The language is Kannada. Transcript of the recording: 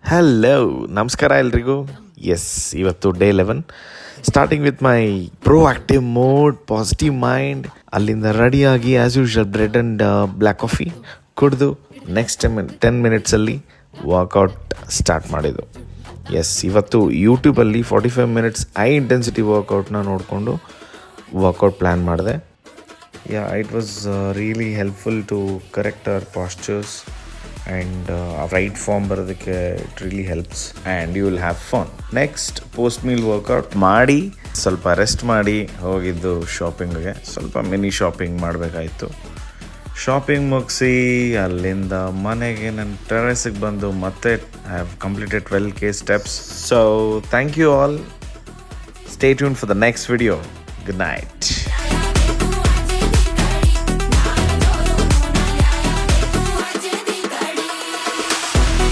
ಹಲೋ ನಮಸ್ಕಾರ ಎಲ್ರಿಗೂ. ಎಸ್, ಇವತ್ತು day 11 starting with my proactive mode, positive mind. ಅಲ್ಲಿಂದ ರೆಡಿಯಾಗಿ as usual bread and black coffee ಕುಡಿದು ನೆಕ್ಸ್ಟ್ 10 ಮಿನಿಟ್ಸಲ್ಲಿ ವರ್ಕೌಟ್ ಸ್ಟಾರ್ಟ್ ಮಾಡಿದ್ದು. ಎಸ್, ಇವತ್ತು ಯೂಟ್ಯೂಬಲ್ಲಿ 45 ಮಿನಿಟ್ಸ್ ಹೈ ಇಂಟೆನ್ಸಿಟಿ ವರ್ಕೌಟ್ನ ನೋಡಿಕೊಂಡು ವರ್ಕೌಟ್ ಪ್ಲ್ಯಾನ್ ಮಾಡಿದೆ. It was really helpful to correct our postures and right form ಬರೋದಕ್ಕೆ it really helps and you will have fun. Next post meal workout ಮಾಡಿ ಸ್ವಲ್ಪ ರೆಸ್ಟ್ ಮಾಡಿ ಹೋಗಿದ್ದು ಶಾಪಿಂಗ್ಗೆ. ಸ್ವಲ್ಪ ಮಿನಿ ಶಾಪಿಂಗ್ ಮಾಡಬೇಕಾಯಿತು. ಶಾಪಿಂಗ್ ಮುಗಿಸಿ ಅಲ್ಲಿಂದ ಮನೆಗೆ ನನ್ನ ಟೆರೆಸಿಗೆ ಬಂದು ಮತ್ತೆ I have completed 12K steps. So thank you all. Stay tune for the next video. Good night.